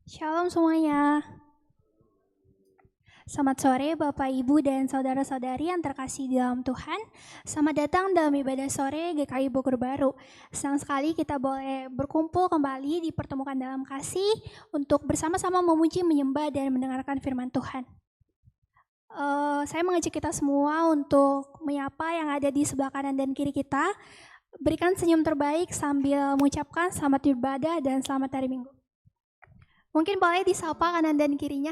Shalom semuanya. Selamat sore Bapak, Ibu, dan saudara-saudari yang terkasih di dalam Tuhan. Selamat datang dalam ibadah sore GKI Bogor Baru. Senang sekali kita boleh berkumpul kembali, dipertemukan dalam kasih untuk bersama-sama memuji, menyembah, dan mendengarkan firman Tuhan. Saya mengajak kita semua untuk menyapa yang ada di sebelah kanan dan kiri kita. Berikan senyum terbaik sambil mengucapkan selamat beribadah dan selamat hari Minggu. Mungkin boleh disapa kanan dan kirinya.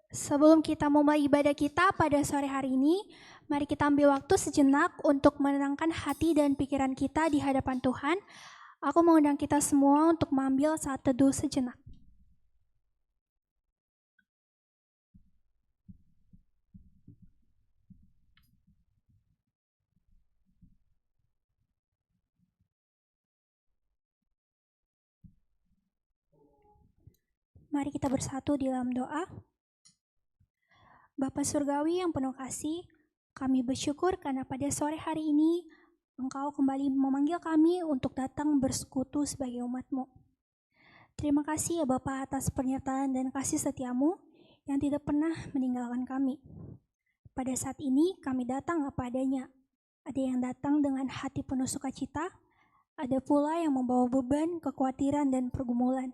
Sebelum kita memulai ibadah kita pada sore hari ini, mari kita ambil waktu sejenak untuk menenangkan hati dan pikiran kita di hadapan Tuhan. Aku mengundang kita semua untuk mengambil saat teduh sejenak. Mari kita bersatu di dalam doa. Bapa Surgawi yang penuh kasih, kami bersyukur karena pada sore hari ini Engkau kembali memanggil kami untuk datang bersekutu sebagai umat-Mu. Terima kasih ya Bapa atas penyertaan dan kasih setiamu yang tidak pernah meninggalkan kami. Pada saat ini kami datang apa adanya. Ada yang datang dengan hati penuh sukacita, ada pula yang membawa beban, kekhawatiran, dan pergumulan.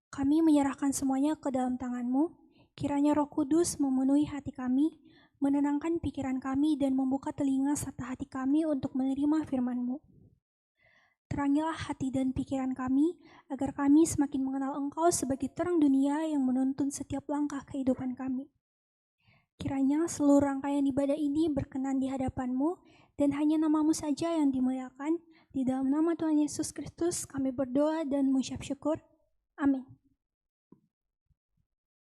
Kami menyerahkan semuanya ke dalam tangan-Mu. Kiranya Roh Kudus memenuhi hati kami, menenangkan pikiran kami, dan membuka telinga serta hati kami untuk menerima firman-Mu. Terangilah hati dan pikiran kami, agar kami semakin mengenal Engkau sebagai terang dunia yang menuntun setiap langkah kehidupan kami. Kiranya seluruh rangkaian ibadah ini berkenan di hadapan-Mu, dan hanya nama-Mu saja yang dimuliakan. Di dalam nama Tuhan Yesus Kristus kami berdoa dan mengucap syukur. Amin.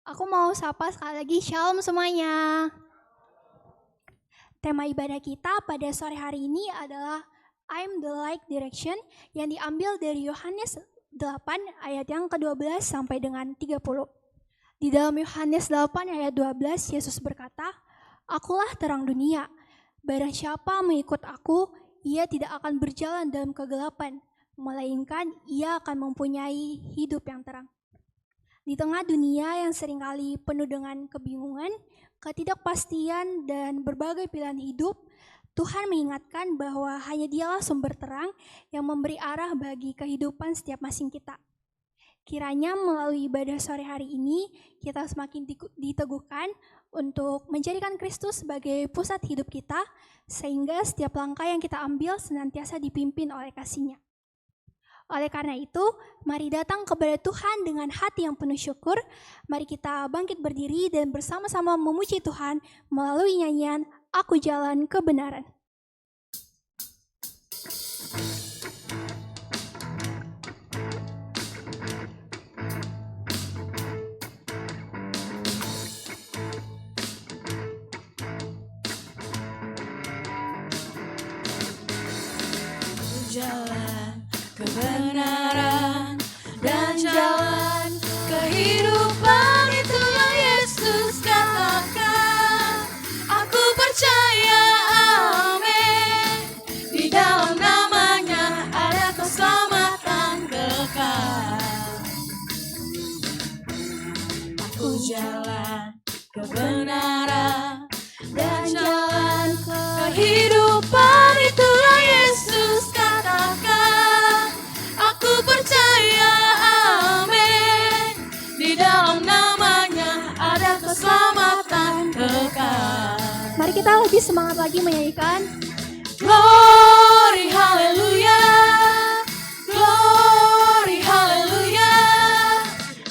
Aku mau sapa sekali lagi, shalom semuanya. Tema ibadah kita pada sore hari ini adalah I'm the Light Direction yang diambil dari Yohanes 8 ayat yang ke-12 sampai dengan 30. Di dalam Yohanes 8 ayat 12, Yesus berkata, Akulah terang dunia. Barang siapa mengikut aku, ia tidak akan berjalan dalam kegelapan, melainkan ia akan mempunyai hidup yang terang. Di tengah dunia yang seringkali penuh dengan kebingungan, ketidakpastian, dan berbagai pilihan hidup, Tuhan mengingatkan bahwa hanya Dialah sumber terang yang memberi arah bagi kehidupan setiap masing kita. Kiranya melalui ibadah sore hari ini, kita semakin diteguhkan untuk menjadikan Kristus sebagai pusat hidup kita, sehingga setiap langkah yang kita ambil senantiasa dipimpin oleh kasih-Nya. Oleh karena itu, mari datang kepada Tuhan dengan hati yang penuh syukur. Mari kita bangkit berdiri dan bersama-sama memuji Tuhan melalui nyanyian Aku Jalan Kebenaran. Jalan kebenaran dan jalan kehidupan, itu yang Yesus katakan. Aku percaya, amin. Di dalam namanya ada keselamatan kekal. Aku jalan kebenaran dan jalan kehidupan, itulah Yesus katakan. Aku percaya, amin. Di dalam namanya ada keselamatan kekal. Mari kita lebih semangat lagi menyanyikan Glory, haleluya. Glory, haleluya.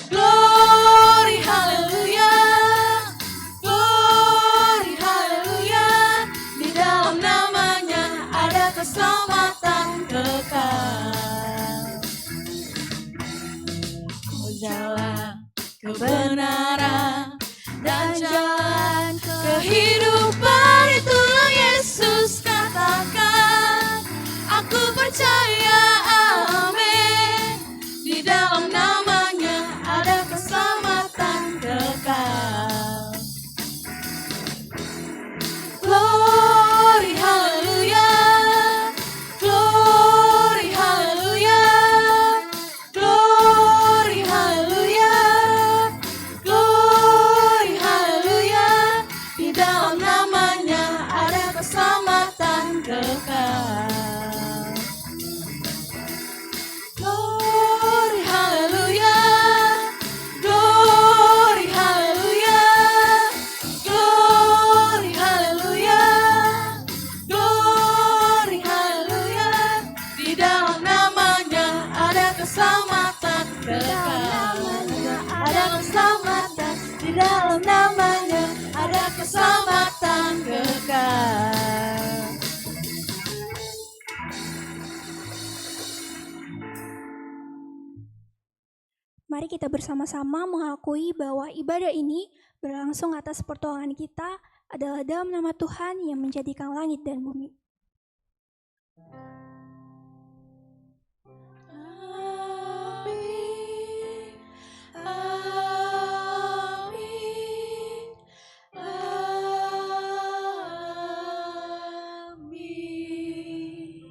Glory, haleluya. Glory, haleluya. Di dalam namanya ada keselamatan kekal. Ku jalan kebenaran dan jalan kehidupan, itulah Yesus katakan. Aku percaya, amin. Di dalam namanya ada keselamatan kekal. keselamatan kekal. Ada keselamatan di dalam namanya, ada keselamatan kekal. Mari kita bersama-sama mengakui bahwa ibadah ini berlangsung atas pertolongan kita adalah dalam nama Tuhan yang menjadikan langit dan bumi. Amin, amin, amin.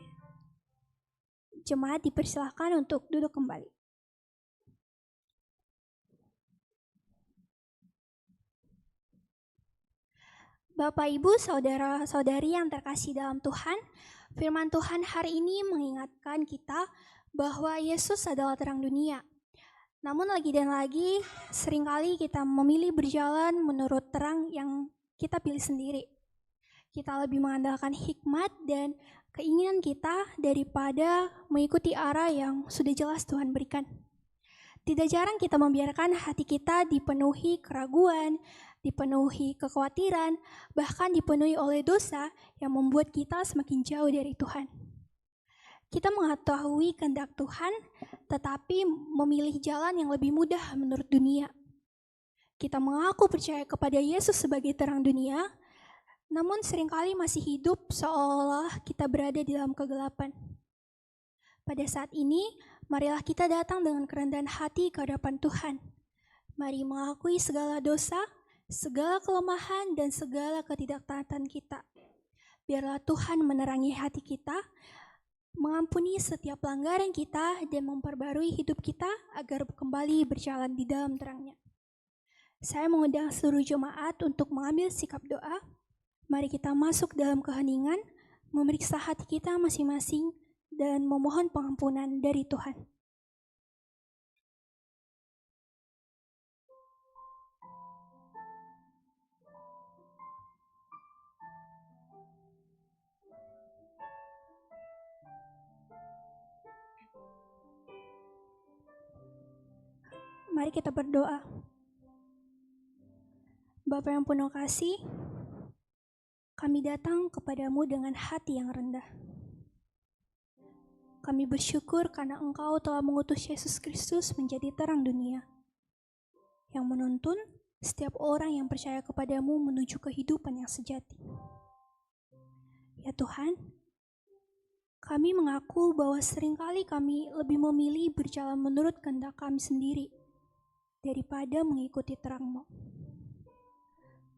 Jemaat dipersilahkan untuk duduk kembali. Bapak, Ibu, Saudara-saudari yang terkasih dalam Tuhan, firman Tuhan hari ini mengingatkan kita bahwa Yesus adalah terang dunia. Namun lagi dan lagi, seringkali kita memilih berjalan menurut terang yang kita pilih sendiri. Kita lebih mengandalkan hikmat dan keinginan kita daripada mengikuti arah yang sudah jelas Tuhan berikan. Tidak jarang kita membiarkan hati kita dipenuhi keraguan, dipenuhi kekhawatiran, bahkan dipenuhi oleh dosa yang membuat kita semakin jauh dari Tuhan. Kita mengetahui kehendak Tuhan, tetapi memilih jalan yang lebih mudah menurut dunia. Kita mengaku percaya kepada Yesus sebagai terang dunia, namun seringkali masih hidup seolah kita berada di dalam kegelapan. Pada saat ini, marilah kita datang dengan kerendahan hati ke hadapan Tuhan. Mari mengakui segala dosa, segala kelemahan, dan segala ketidaktaatan kita. Biarlah Tuhan menerangi hati kita, mengampuni setiap pelanggaran kita, dan memperbarui hidup kita agar kembali berjalan di dalam terangnya. Saya mengundang seluruh jemaat untuk mengambil sikap doa. Mari kita masuk dalam keheningan, memeriksa hati kita masing-masing, dan memohon pengampunan dari Tuhan. Mari kita berdoa. Bapa yang penuh kasih, kami datang kepadamu dengan hati yang rendah. Kami bersyukur karena Engkau telah mengutus Yesus Kristus menjadi terang dunia, yang menuntun setiap orang yang percaya kepadamu menuju kehidupan yang sejati. Ya Tuhan, kami mengaku bahwa seringkali kami lebih memilih berjalan menurut kehendak kami sendiri daripada mengikuti terang-Mu.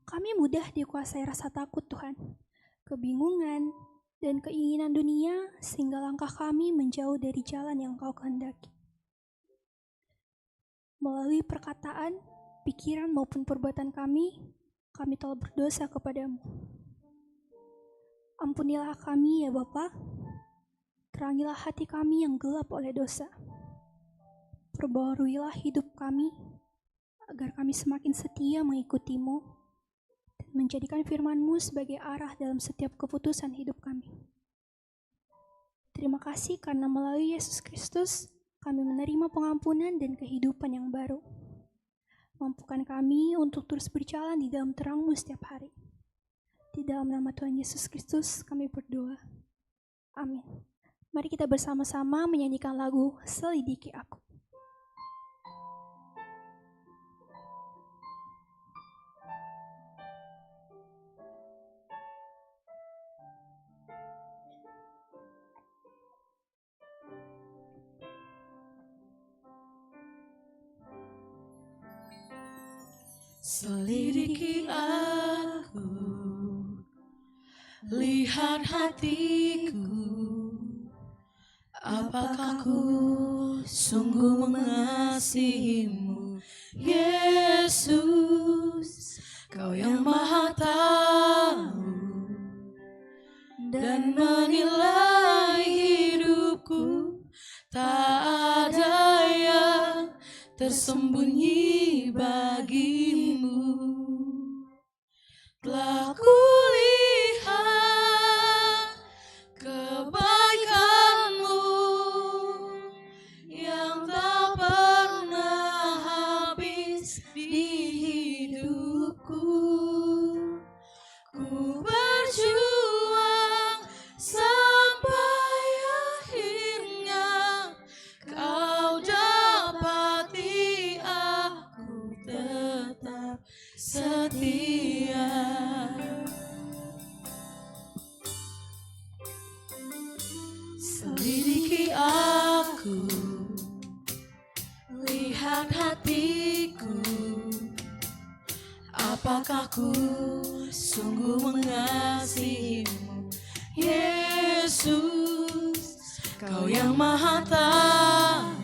Kami mudah dikuasai rasa takut Tuhan, kebingungan, dan keinginan dunia sehingga langkah kami menjauh dari jalan yang Kau kehendaki. Melalui perkataan, pikiran maupun perbuatan kami telah berdosa kepadamu. Ampunilah kami ya Bapa, terangilah hati kami yang gelap oleh dosa. Perbaharuilah hidup kami, agar kami semakin setia mengikuti-Mu, dan menjadikan firman-Mu sebagai arah dalam setiap keputusan hidup kami. Terima kasih karena melalui Yesus Kristus, kami menerima pengampunan dan kehidupan yang baru. Mampukan kami untuk terus berjalan di dalam terang-Mu setiap hari. Di dalam nama Tuhan Yesus Kristus kami berdoa. Amin. Mari kita bersama-sama menyanyikan lagu Selidiki Aku. Selidiki aku, lihat hatiku, apakah ku sungguh mengasihimu, Yesus, Kau yang Maha Tahu dan menilai hidupku, tak ada yang tersembunyi bagimu. Telah kulihat kebaikan-Mu yang setia. Selidiki aku, lihat hatiku, apakah ku sungguh mengasihimu, Yesus. Kau yang maha tahu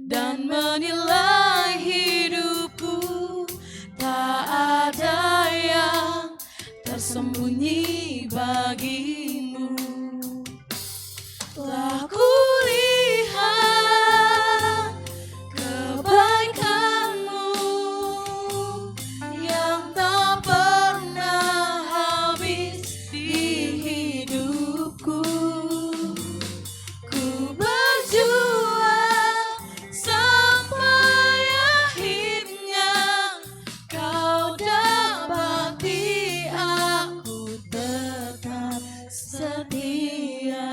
dan menilai hidupku, tak ada yang tersembunyi bagimu. Telah kulihat kebaikanmu yang tak pernah habis di hidupku. Ku berjuang sampai akhirnya kau dapati aku tetap setia.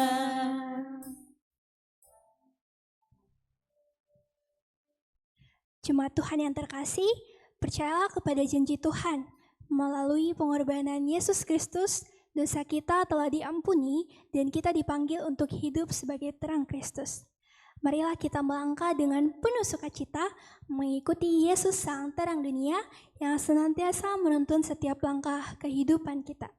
Jemaat Tuhan yang terkasih, percayalah kepada janji Tuhan. Melalui pengorbanan Yesus Kristus, dosa kita telah diampuni dan kita dipanggil untuk hidup sebagai terang Kristus. Marilah kita melangkah dengan penuh sukacita mengikuti Yesus sang terang dunia yang senantiasa menuntun setiap langkah kehidupan kita.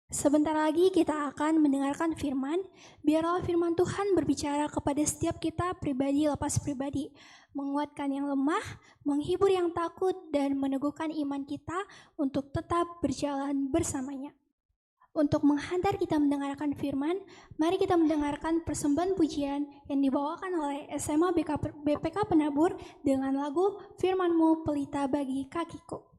Sebentar lagi kita akan mendengarkan firman. Biarlah firman Tuhan berbicara kepada setiap kita pribadi lepas pribadi, menguatkan yang lemah, menghibur yang takut, dan meneguhkan iman kita untuk tetap berjalan bersamanya. Untuk menghantar kita mendengarkan firman, mari kita mendengarkan persembahan pujian yang dibawakan oleh SMA BPK Penabur dengan lagu Firman-Mu Pelita Bagi Kakiku.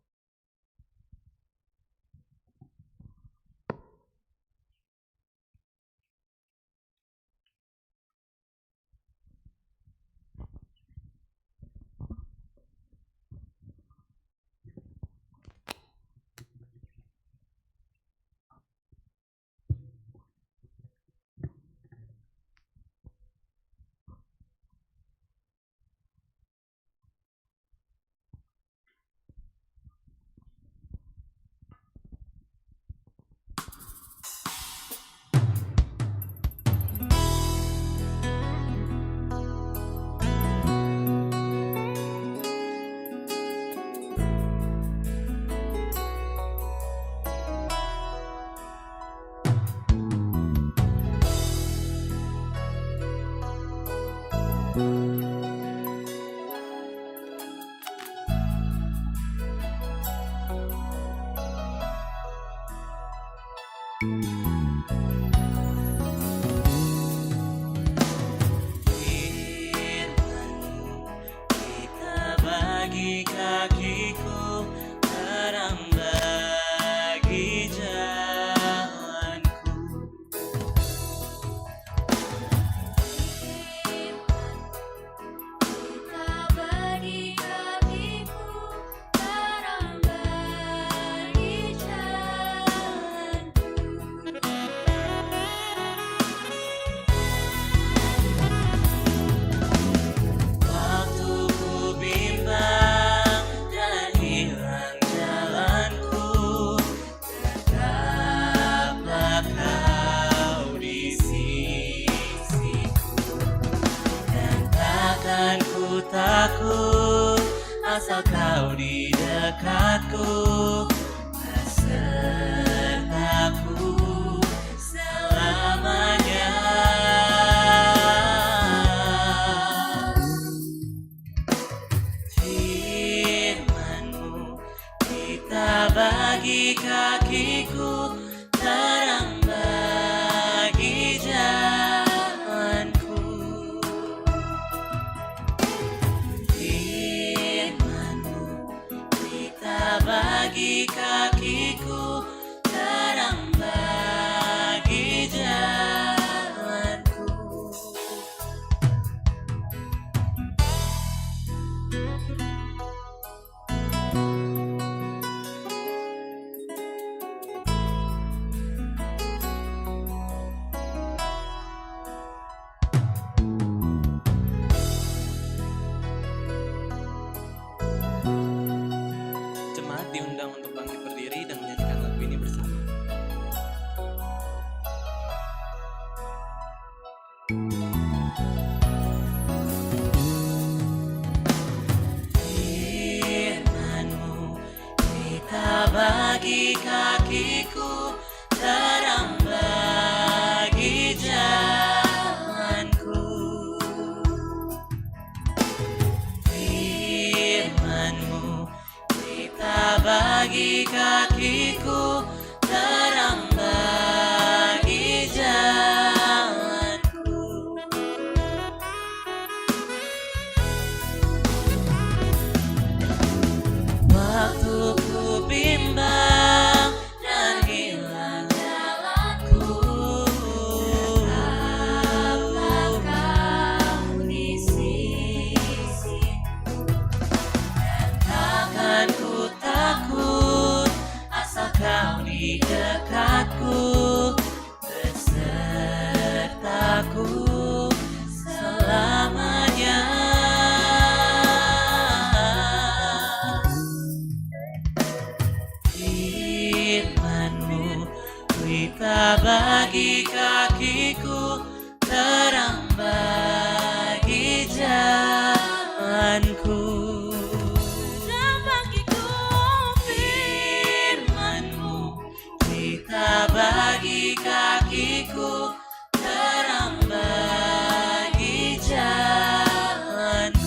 Takut asal kau di dekatku, besertaku selamanya. Firman-Mu kita bagi kakiku, terang bagi jalanku. Bagi kakiku, terang bagi jalanku. bagi kakiku, terang bagi jalanku. Firman-Mu berita bagi kakiku, terang bagi jalanku. Waktu ku bimbang dan hilang jalanku, tetaplah Kau di sisiku. Dan takkan ku takut asal Kau di dekatku, besertaku selamanya. Firman-Mu berita bagi kakiku, terang bagi jalanku. Terang bagiku, firman-Mu berita bagi kakiku, terang bagi jalanku.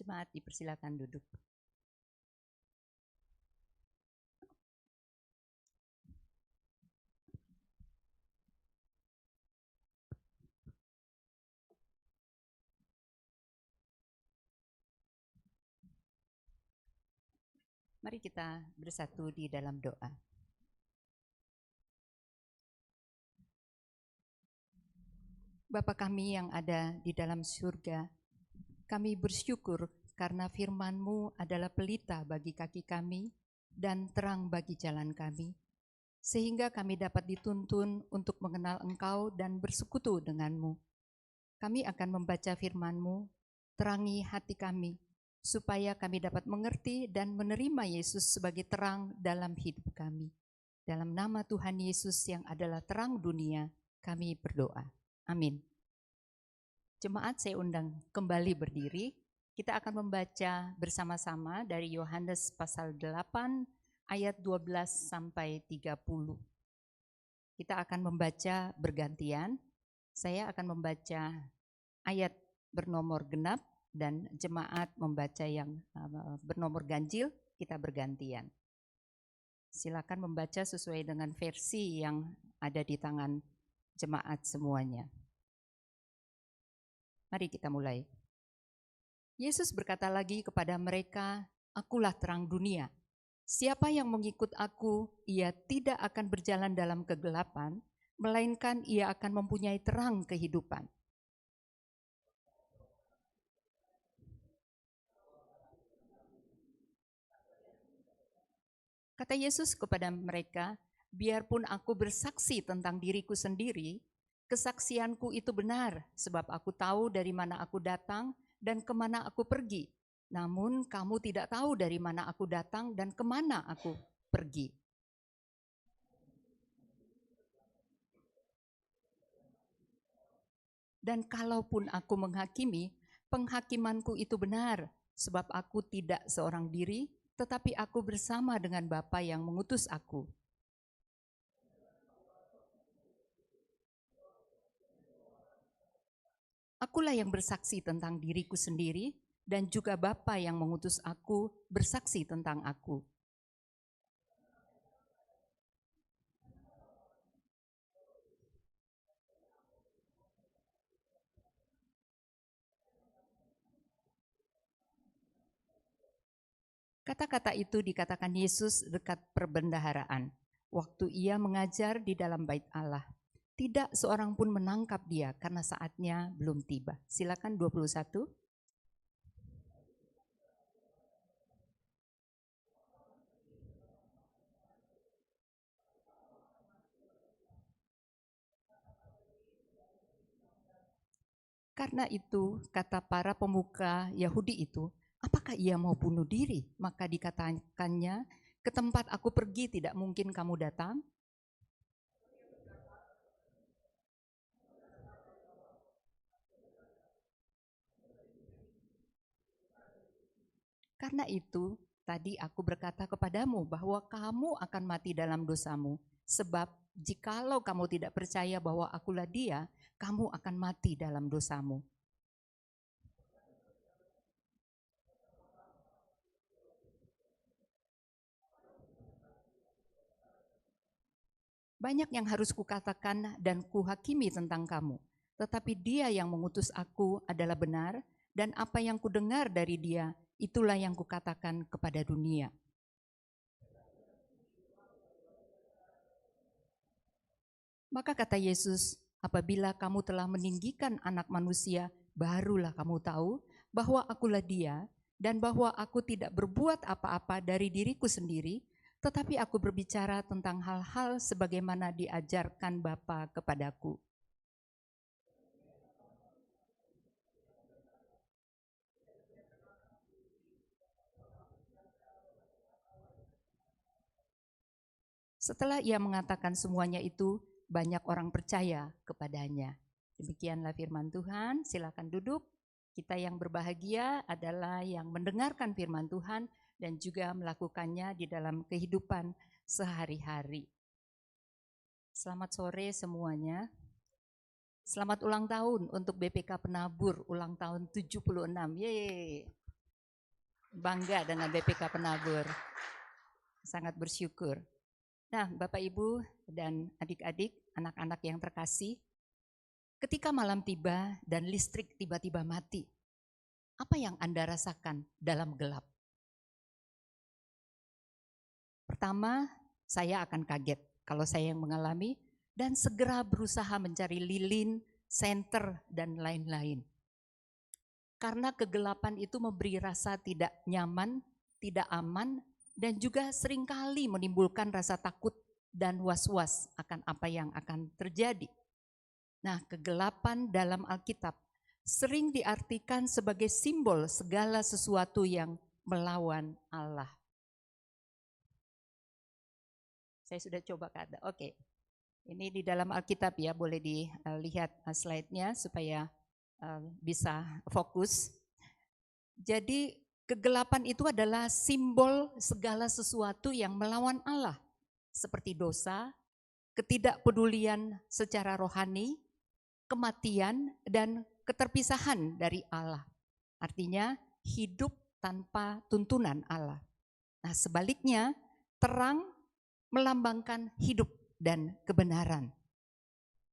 Jemaat dipersilakan duduk. Mari kita bersatu di dalam doa. Bapa kami yang ada di dalam surga, kami bersyukur karena firman-Mu adalah pelita bagi kaki kami dan terang bagi jalan kami, sehingga kami dapat dituntun untuk mengenal Engkau dan bersekutu dengan-Mu. Kami akan membaca firman-Mu, terangi hati kami, supaya kami dapat mengerti dan menerima Yesus sebagai terang dalam hidup kami. Dalam nama Tuhan Yesus yang adalah terang dunia, kami berdoa. Amin. Jemaat, saya undang kembali berdiri. Kita akan membaca bersama-sama dari Yohanes pasal 8 ayat 12 sampai 30. Kita akan membaca bergantian. Saya akan membaca ayat bernomor genap dan jemaat membaca yang bernomor ganjil, kita bergantian. Silakan membaca sesuai dengan versi yang ada di tangan jemaat semuanya. Mari kita mulai. Yesus berkata lagi kepada mereka, "Akulah terang dunia. Siapa yang mengikut aku, ia tidak akan berjalan dalam kegelapan, melainkan ia akan mempunyai terang kehidupan." Kata Yesus kepada mereka, "Biarpun aku bersaksi tentang diriku sendiri, kesaksianku itu benar, sebab aku tahu dari mana aku datang dan kemana aku pergi. Namun kamu tidak tahu dari mana aku datang dan kemana aku pergi. Dan kalaupun aku menghakimi, penghakimanku itu benar, sebab aku tidak seorang diri, tetapi aku bersama dengan Bapa yang mengutus aku. Akulah yang bersaksi tentang diriku sendiri, dan juga Bapa yang mengutus aku bersaksi tentang aku. Kata-kata itu dikatakan Yesus dekat perbendaharaan, waktu ia mengajar di dalam bait Allah. Tidak seorang pun menangkap dia karena saatnya belum tiba. Silakan 21. Karena itu, kata para pemuka Yahudi itu, apakah ia mau bunuh diri? Maka dikatakannya, ke tempat aku pergi tidak mungkin kamu datang. Karena itu, tadi aku berkata kepadamu bahwa kamu akan mati dalam dosamu. Sebab jikalau kamu tidak percaya bahwa akulah Dia, kamu akan mati dalam dosamu. Banyak yang harus kukatakan dan kuhakimi tentang kamu. Tetapi Dia yang mengutus aku adalah benar, dan apa yang kudengar dari Dia, itulah yang kukatakan kepada dunia. Maka kata Yesus, apabila kamu telah meninggikan anak manusia, barulah kamu tahu bahwa akulah Dia, dan bahwa aku tidak berbuat apa-apa dari diriku sendiri, tetapi aku berbicara tentang hal-hal sebagaimana diajarkan Bapa kepadaku. Setelah ia mengatakan semuanya itu, banyak orang percaya kepadanya. Demikianlah firman Tuhan, silakan duduk. Kita yang berbahagia adalah yang mendengarkan firman Tuhan dan juga melakukannya di dalam kehidupan sehari-hari. Selamat sore semuanya. Selamat ulang tahun untuk BPK Penabur, ulang tahun 76. Yeay. Bangga dengan BPK Penabur. Sangat bersyukur. Nah, Bapak Ibu dan adik-adik, anak-anak yang terkasih, ketika malam tiba dan listrik tiba-tiba mati, apa yang Anda rasakan dalam gelap? Pertama, saya akan kaget kalau saya yang mengalami dan segera berusaha mencari lilin, senter, dan lain-lain. Karena kegelapan itu memberi rasa tidak nyaman, tidak aman, dan juga seringkali menimbulkan rasa takut dan was-was akan apa yang akan terjadi. Nah, kegelapan dalam Alkitab sering diartikan sebagai simbol segala sesuatu yang melawan Allah. Saya sudah coba kata, oke. Ini di dalam Alkitab ya, boleh dilihat slide-nya supaya bisa fokus. Jadi kegelapan itu adalah simbol segala sesuatu yang melawan Allah. Seperti dosa, ketidakpedulian secara rohani, kematian, dan keterpisahan dari Allah. Artinya hidup tanpa tuntunan Allah. Nah, sebaliknya terang melambangkan hidup dan kebenaran.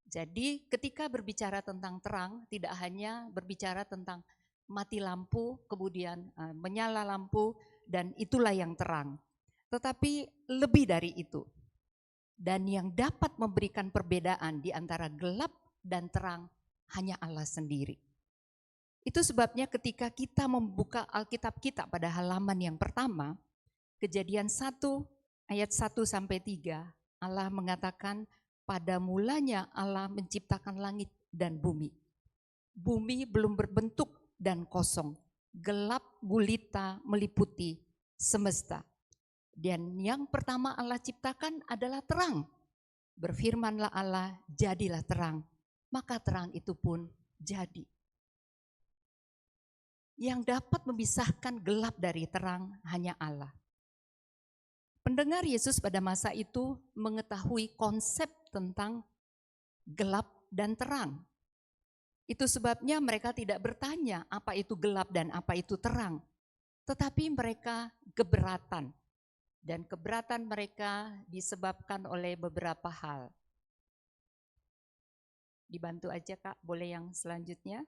Jadi ketika berbicara tentang terang, tidak hanya berbicara tentang mati lampu, kemudian menyala lampu, dan itulah yang terang. Tetapi lebih dari itu. Dan yang dapat memberikan perbedaan di antara gelap dan terang hanya Allah sendiri. Itu sebabnya ketika kita membuka Alkitab kita pada halaman yang pertama, Kejadian 1 ayat 1-3, Allah mengatakan pada mulanya Allah menciptakan langit dan bumi. Bumi belum berbentuk dan kosong, gelap gulita meliputi semesta. Dan yang pertama Allah ciptakan adalah terang. Berfirmanlah Allah, jadilah terang. Maka terang itu pun jadi. Yang dapat memisahkan gelap dari terang hanya Allah. Pendengar Yesus pada masa itu mengetahui konsep tentang gelap dan terang. Itu sebabnya mereka tidak bertanya apa itu gelap dan apa itu terang. Tetapi mereka keberatan. Dan keberatan mereka disebabkan oleh beberapa hal. Dibantu aja Kak, boleh yang selanjutnya.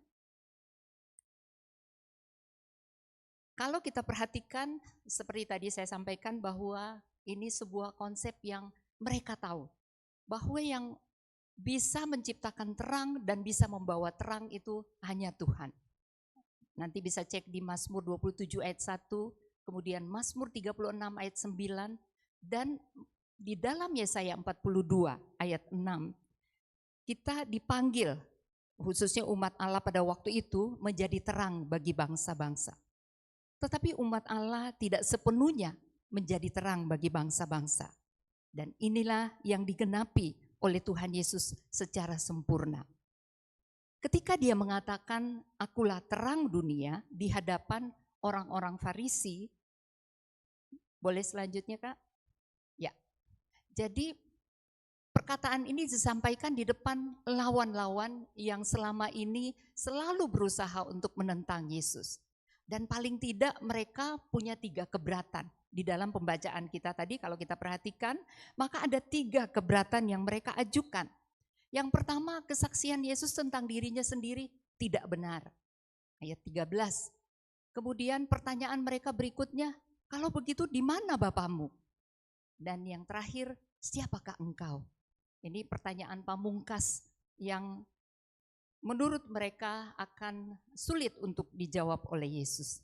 Kalau kita perhatikan, seperti tadi saya sampaikan bahwa ini sebuah konsep yang mereka tahu. Bahwa yang bisa menciptakan terang dan bisa membawa terang itu hanya Tuhan. Nanti bisa cek di Mazmur 27 ayat 1, kemudian Mazmur 36 ayat 9, dan di dalam Yesaya 42 ayat 6, kita dipanggil, khususnya umat Allah pada waktu itu, menjadi terang bagi bangsa-bangsa. Tetapi umat Allah tidak sepenuhnya menjadi terang bagi bangsa-bangsa. Dan inilah yang digenapi oleh Tuhan Yesus secara sempurna. Ketika dia mengatakan, akulah terang dunia di hadapan orang-orang Farisi. Boleh selanjutnya, Kak? Ya. Jadi perkataan ini disampaikan di depan lawan-lawan yang selama ini selalu berusaha untuk menentang Yesus. Dan paling tidak mereka punya 3 keberatan. Di dalam pembacaan kita tadi kalau kita perhatikan, maka ada 3 keberatan yang mereka ajukan. Yang pertama, kesaksian Yesus tentang dirinya sendiri tidak benar. Ayat 13. Kemudian pertanyaan mereka berikutnya, kalau begitu di mana Bapamu? Dan yang terakhir, siapakah engkau? Ini pertanyaan pamungkas yang menurut mereka akan sulit untuk dijawab oleh Yesus.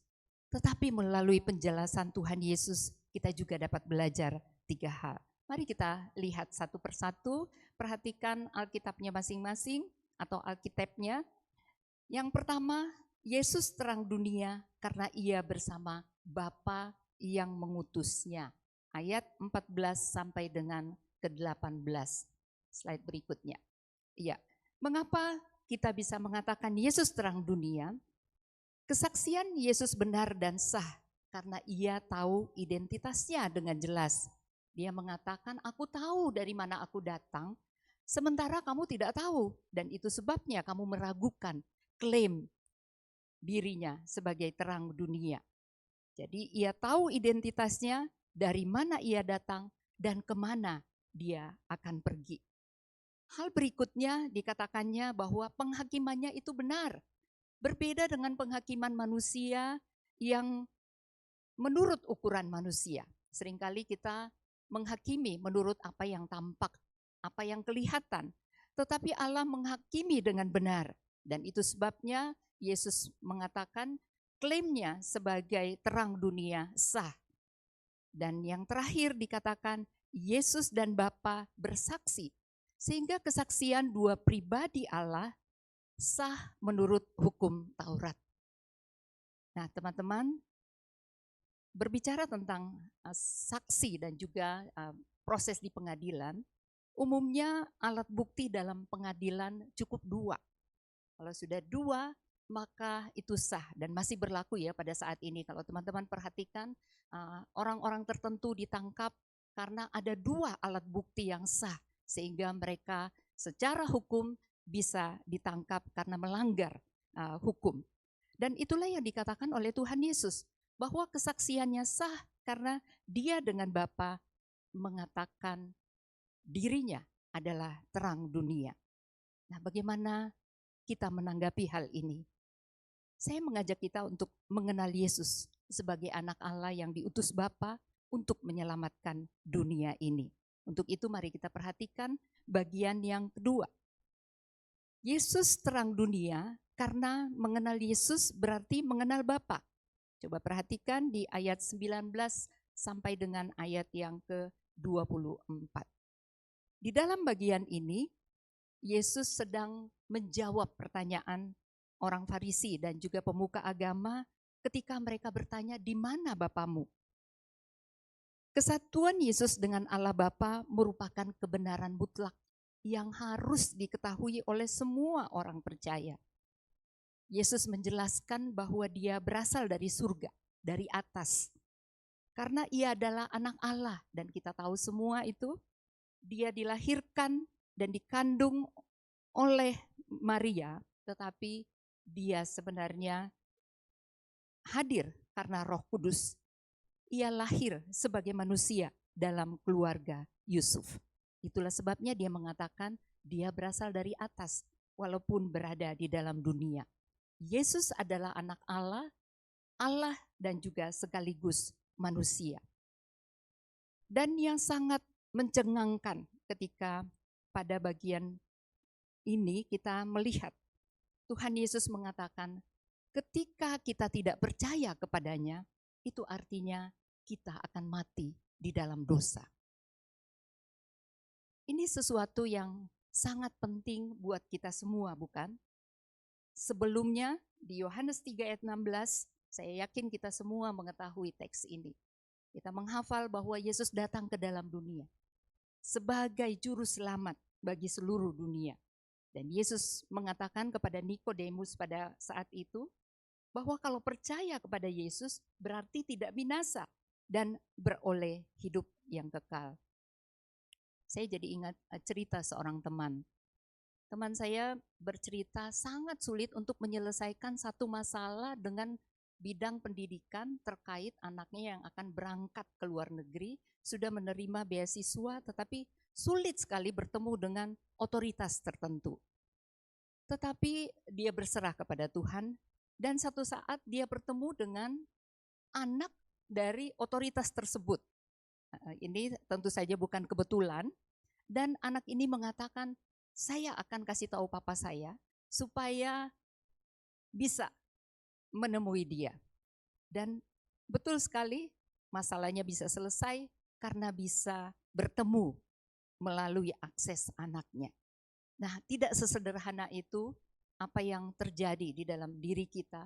Tetapi melalui penjelasan Tuhan Yesus, kita juga dapat belajar 3 hal. Mari kita lihat satu persatu, perhatikan Alkitabnya masing-masing atau Alkitabnya. Yang pertama, Yesus terang dunia karena ia bersama Bapa yang mengutusnya. Ayat 14 sampai dengan ke-18. Slide berikutnya. Iya, mengapa kita bisa mengatakan Yesus terang dunia? Kesaksian Yesus benar dan sah karena ia tahu identitasnya dengan jelas. Dia mengatakan, aku tahu dari mana aku datang, sementara kamu tidak tahu. Dan itu sebabnya kamu meragukan klaim dirinya sebagai terang dunia. Jadi ia tahu identitasnya, dari mana ia datang, dan kemana dia akan pergi. Hal berikutnya dikatakannya bahwa penghakimannya itu benar. Berbeda dengan penghakiman manusia yang menurut ukuran manusia. Seringkali kita menghakimi menurut apa yang tampak, apa yang kelihatan. Tetapi Allah menghakimi dengan benar. Dan itu sebabnya Yesus mengatakan klaimnya sebagai terang dunia sah. Dan yang terakhir dikatakan Yesus dan Bapa bersaksi. Sehingga kesaksian 2 pribadi Allah sah menurut hukum Taurat. Nah, teman-teman, berbicara tentang saksi dan juga proses di pengadilan, umumnya alat bukti dalam pengadilan cukup 2. Kalau sudah 2, maka itu sah dan masih berlaku ya pada saat ini. Kalau teman-teman perhatikan, orang-orang tertentu ditangkap karena ada 2 alat bukti yang sah, sehingga mereka secara hukum bisa ditangkap karena melanggar hukum. Dan itulah yang dikatakan oleh Tuhan Yesus, bahwa kesaksiannya sah karena dia dengan Bapa mengatakan dirinya adalah terang dunia. Nah, bagaimana kita menanggapi hal ini? Saya mengajak kita untuk mengenal Yesus sebagai anak Allah yang diutus Bapa untuk menyelamatkan dunia ini. Untuk itu mari kita perhatikan bagian yang kedua. Yesus terang dunia karena mengenal Yesus berarti mengenal Bapa. Coba perhatikan di ayat 19 sampai dengan ayat yang ke-24. Di dalam bagian ini, Yesus sedang menjawab pertanyaan orang Farisi dan juga pemuka agama ketika mereka bertanya, di mana Bapamu? Kesatuan Yesus dengan Allah Bapa merupakan kebenaran mutlak yang harus diketahui oleh semua orang percaya. Yesus menjelaskan bahwa dia berasal dari surga, dari atas. Karena ia adalah anak Allah dan kita tahu semua itu, dia dilahirkan dan dikandung oleh Maria, tetapi dia sebenarnya hadir karena Roh Kudus. Ia lahir sebagai manusia dalam keluarga Yusuf. Itulah sebabnya dia mengatakan dia berasal dari atas walaupun berada di dalam dunia. Yesus adalah anak Allah, Allah dan juga sekaligus manusia. Dan yang sangat mencengangkan ketika pada bagian ini kita melihat Tuhan Yesus mengatakan ketika kita tidak percaya kepadanya, itu artinya kita akan mati di dalam dosa. Ini sesuatu yang sangat penting buat kita semua, bukan? Sebelumnya di Yohanes 3 ayat 16, Saya yakin kita semua mengetahui teks ini. Kita menghafal bahwa Yesus datang ke dalam dunia sebagai juru selamat bagi seluruh dunia. Dan Yesus mengatakan kepada Nikodemus pada saat itu, bahwa kalau percaya kepada Yesus berarti tidak binasa dan beroleh hidup yang kekal. Saya jadi ingat cerita seorang teman. Teman saya bercerita sangat sulit untuk menyelesaikan satu masalah dengan bidang pendidikan terkait anaknya yang akan berangkat ke luar negeri, sudah menerima beasiswa tetapi sulit sekali bertemu dengan otoritas tertentu. Tetapi dia berserah kepada Tuhan dan satu saat dia bertemu dengan anak dari otoritas tersebut. Ini tentu saja bukan kebetulan, dan anak ini mengatakan, saya akan kasih tahu papa saya supaya bisa menemui dia. Dan betul sekali masalahnya bisa selesai karena bisa bertemu melalui akses anaknya. Nah, tidak sesederhana itu apa yang terjadi di dalam diri kita,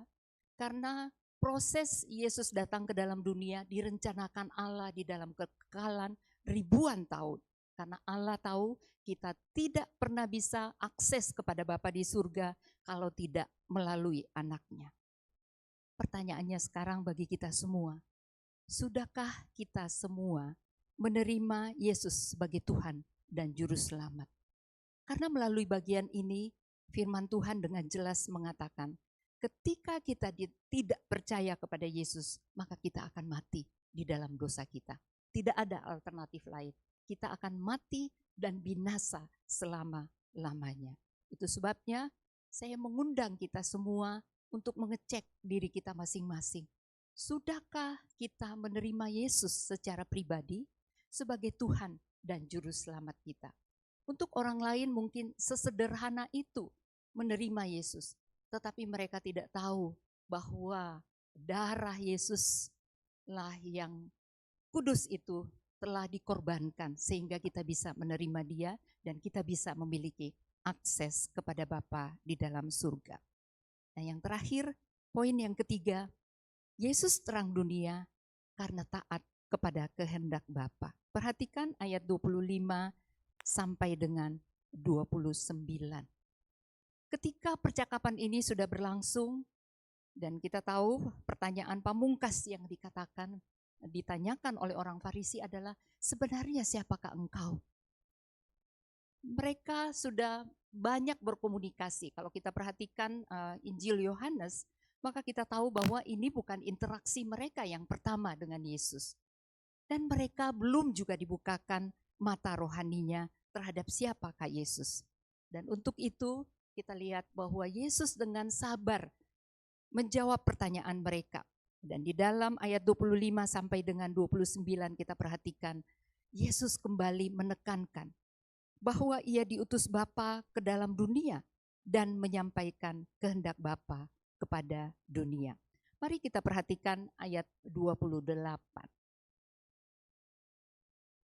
karena proses Yesus datang ke dalam dunia direncanakan Allah di dalam kekekalan ribuan tahun. Karena Allah tahu kita tidak pernah bisa akses kepada Bapa di surga kalau tidak melalui anaknya. Pertanyaannya sekarang bagi kita semua, sudahkah kita semua menerima Yesus sebagai Tuhan dan Juru Selamat? Karena melalui bagian ini, firman Tuhan dengan jelas mengatakan, ketika kita tidak percaya kepada Yesus, maka kita akan mati di dalam dosa kita. Tidak ada alternatif lain. Kita akan mati dan binasa selama-lamanya. Itu sebabnya saya mengundang kita semua untuk mengecek diri kita masing-masing. Sudahkah kita menerima Yesus secara pribadi sebagai Tuhan dan Juru Selamat kita? Untuk orang lain mungkin sesederhana itu menerima Yesus. Tetapi mereka tidak tahu bahwa darah Yesus lah yang kudus itu telah dikorbankan sehingga kita bisa menerima dia dan kita bisa memiliki akses kepada Bapa di dalam surga. Nah, yang terakhir, poin yang ketiga, Yesus terang dunia karena taat kepada kehendak Bapa. Perhatikan ayat 25 sampai dengan 29. Ketika percakapan ini sudah berlangsung, dan kita tahu pertanyaan pamungkas yang ditanyakan oleh orang Farisi adalah, sebenarnya siapakah engkau? Mereka sudah banyak berkomunikasi. Kalau kita perhatikan Injil Yohanes, maka kita tahu bahwa ini bukan interaksi mereka yang pertama dengan Yesus. Dan mereka belum juga dibukakan mata rohaninya terhadap siapakah Yesus. Dan untuk itu kita lihat bahwa Yesus dengan sabar menjawab pertanyaan mereka. Dan di dalam ayat 25 sampai dengan 29 kita perhatikan, Yesus kembali menekankan bahwa ia diutus Bapa ke dalam dunia dan menyampaikan kehendak Bapa kepada dunia. Mari kita perhatikan ayat 28.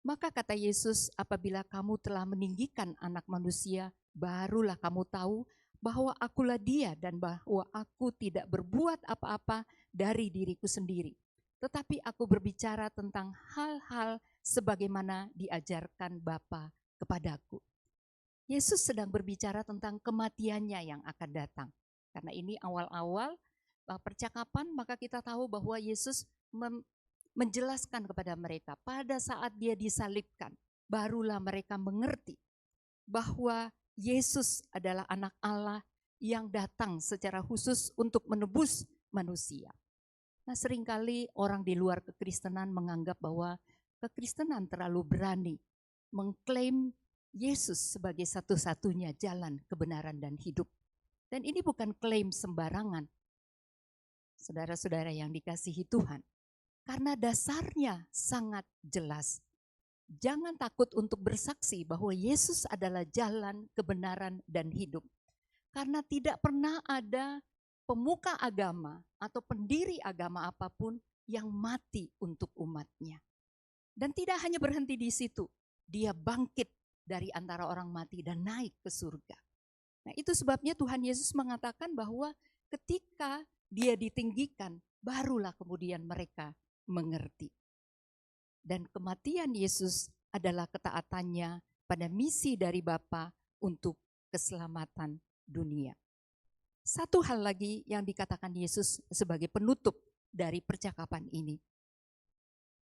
Maka kata Yesus, apabila kamu telah meninggikan Anak Manusia, barulah kamu tahu bahwa akulah dia dan bahwa aku tidak berbuat apa-apa dari diriku sendiri. Tetapi aku berbicara tentang hal-hal sebagaimana diajarkan Bapa kepadaku. Yesus sedang berbicara tentang kematiannya yang akan datang. Karena ini awal-awal percakapan, maka kita tahu bahwa Yesus menjelaskan kepada mereka pada saat dia disalibkan, barulah mereka mengerti bahwa Yesus adalah anak Allah yang datang secara khusus untuk menebus manusia. Nah, seringkali orang di luar kekristenan menganggap bahwa kekristenan terlalu berani mengklaim Yesus sebagai satu-satunya jalan kebenaran dan hidup. Dan ini bukan klaim sembarangan, saudara-saudara yang dikasihi Tuhan. Karena dasarnya sangat jelas. Jangan takut untuk bersaksi bahwa Yesus adalah jalan, kebenaran, dan hidup. Karena tidak pernah ada pemuka agama atau pendiri agama apapun yang mati untuk umatnya. Dan tidak hanya berhenti di situ, dia bangkit dari antara orang mati dan naik ke surga. Nah, itu sebabnya Tuhan Yesus mengatakan bahwa ketika dia ditinggikan, barulah kemudian mereka mengerti. Dan kematian Yesus adalah ketaatannya pada misi dari Bapa untuk keselamatan dunia. Satu hal lagi yang dikatakan Yesus sebagai penutup dari percakapan ini.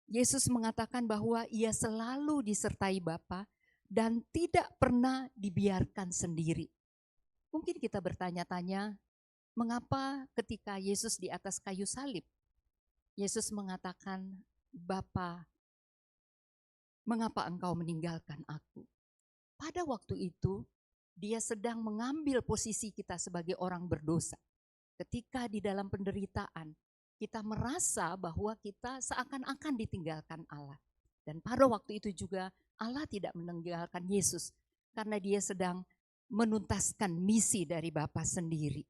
Yesus mengatakan bahwa ia selalu disertai Bapa dan tidak pernah dibiarkan sendiri. Mungkin kita bertanya-tanya, mengapa ketika Yesus di atas kayu salib, Yesus mengatakan, Bapa, mengapa engkau meninggalkan aku? Pada waktu itu, dia sedang mengambil posisi kita sebagai orang berdosa. Ketika di dalam penderitaan, kita merasa bahwa kita seakan-akan ditinggalkan Allah. Dan pada waktu itu juga Allah tidak meninggalkan Yesus karena dia sedang menuntaskan misi dari Bapa sendiri.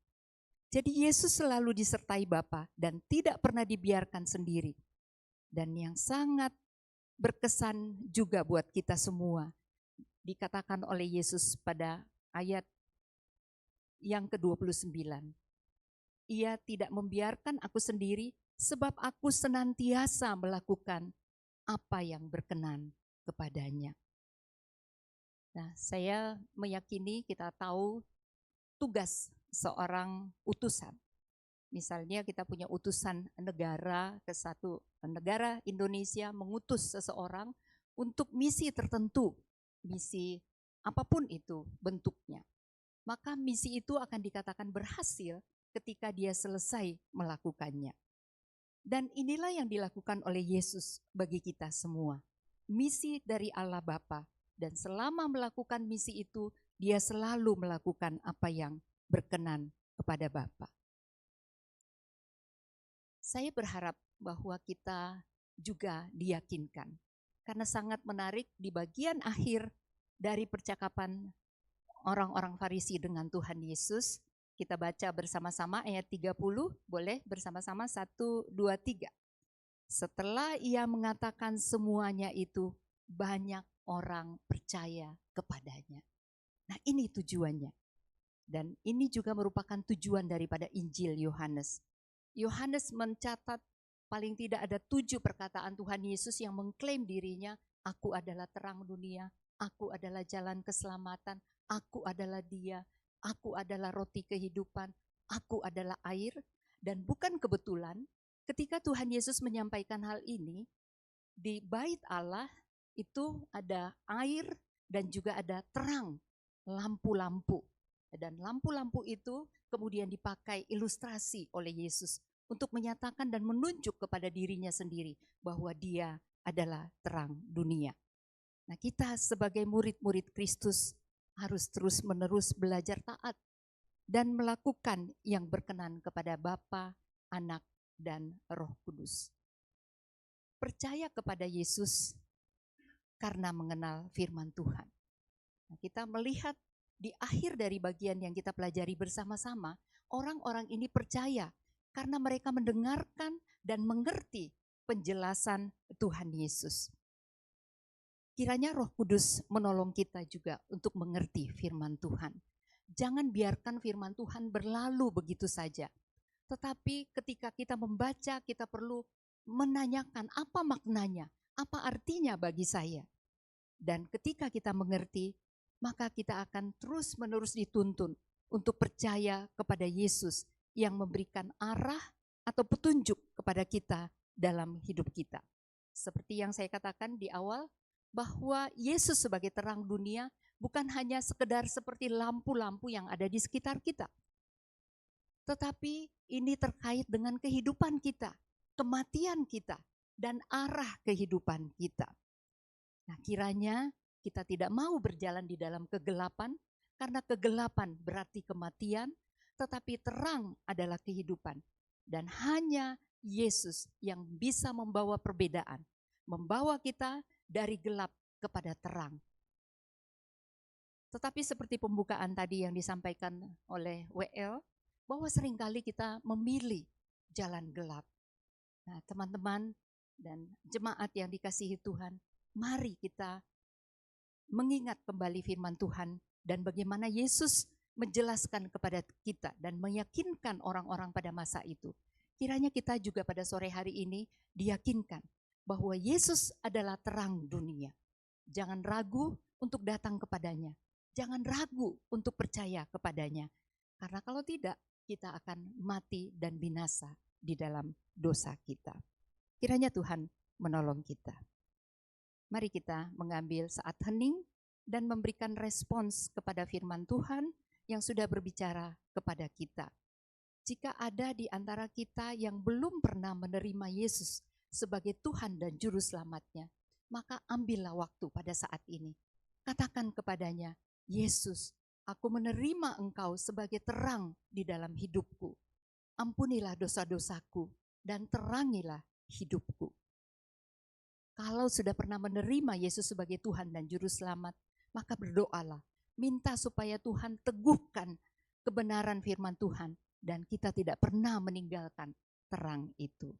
Jadi Yesus selalu disertai Bapa dan tidak pernah dibiarkan sendiri. Dan yang sangat berkesan juga buat kita semua, dikatakan oleh Yesus pada ayat yang ke-29. Ia tidak membiarkan aku sendiri sebab aku senantiasa melakukan apa yang berkenan kepadanya. Nah, saya meyakini kita tahu tugas seorang utusan. Misalnya kita punya utusan negara ke satu negara, Indonesia mengutus seseorang untuk misi tertentu, misi apapun itu bentuknya. Maka misi itu akan dikatakan berhasil ketika dia selesai melakukannya. Dan inilah yang dilakukan oleh Yesus bagi kita semua. Misi dari Allah Bapa, dan selama melakukan misi itu, dia selalu melakukan apa yang berkenan kepada Bapa. Saya berharap bahwa kita juga diyakinkan. Karena sangat menarik di bagian akhir dari percakapan orang-orang Farisi dengan Tuhan Yesus, kita baca bersama-sama ayat 30, boleh bersama-sama 1, 2, 3. Setelah ia mengatakan semuanya itu, banyak orang percaya kepadanya. Nah, ini tujuannya. Dan ini juga merupakan tujuan daripada Injil Yohanes. Yohanes mencatat paling tidak ada 7 perkataan Tuhan Yesus yang mengklaim dirinya, aku adalah terang dunia, aku adalah jalan keselamatan, aku adalah Dia, aku adalah roti kehidupan, aku adalah air. Dan bukan kebetulan ketika Tuhan Yesus menyampaikan hal ini, di bait Allah itu ada air dan juga ada terang, lampu-lampu. Dan lampu-lampu itu kemudian dipakai ilustrasi oleh Yesus untuk menyatakan dan menunjuk kepada dirinya sendiri bahwa Dia adalah terang dunia. Nah, kita sebagai murid-murid Kristus harus terus-menerus belajar taat dan melakukan yang berkenan kepada Bapa, Anak, dan Roh Kudus. Percaya kepada Yesus karena mengenal firman Tuhan. Nah, kita melihat di akhir dari bagian yang kita pelajari bersama-sama, orang-orang ini percaya karena mereka mendengarkan dan mengerti penjelasan Tuhan Yesus. Kiranya Roh Kudus menolong kita juga untuk mengerti firman Tuhan. Jangan biarkan firman Tuhan berlalu begitu saja. Tetapi ketika kita membaca, kita perlu menanyakan apa maknanya, apa artinya bagi saya. Dan ketika kita mengerti, maka kita akan terus-menerus dituntun untuk percaya kepada Yesus yang memberikan arah atau petunjuk kepada kita dalam hidup kita. Seperti yang saya katakan di awal, bahwa Yesus sebagai terang dunia bukan hanya sekedar seperti lampu-lampu yang ada di sekitar kita. Tetapi ini terkait dengan kehidupan kita, kematian kita, dan arah kehidupan kita. Nah, kiranya kita tidak mau berjalan di dalam kegelapan, karena kegelapan berarti kematian, tetapi terang adalah kehidupan. Dan hanya Yesus yang bisa membawa perbedaan, membawa kita dari gelap kepada terang. Tetapi seperti pembukaan tadi yang disampaikan oleh WL, bahwa seringkali kita memilih jalan gelap. Nah, teman-teman dan jemaat yang dikasihi Tuhan, mari kita mengingat kembali firman Tuhan dan bagaimana Yesus menjelaskan kepada kita dan meyakinkan orang-orang pada masa itu. Kiranya kita juga pada sore hari ini diyakinkan bahwa Yesus adalah terang dunia. Jangan ragu untuk datang kepadanya. Jangan ragu untuk percaya kepadanya. Karena kalau tidak, kita akan mati dan binasa di dalam dosa kita. Kiranya Tuhan menolong kita. Mari kita mengambil saat hening dan memberikan respons kepada firman Tuhan yang sudah berbicara kepada kita. Jika ada di antara kita yang belum pernah menerima Yesus sebagai Tuhan dan Juru Selamatnya, maka ambillah waktu pada saat ini. Katakan kepadanya, Yesus, aku menerima Engkau sebagai terang di dalam hidupku. Ampunilah dosa-dosaku dan terangilah hidupku. Kalau sudah pernah menerima Yesus sebagai Tuhan dan Juru Selamat, maka berdoalah. Minta supaya Tuhan teguhkan kebenaran firman Tuhan dan kita tidak pernah meninggalkan terang itu.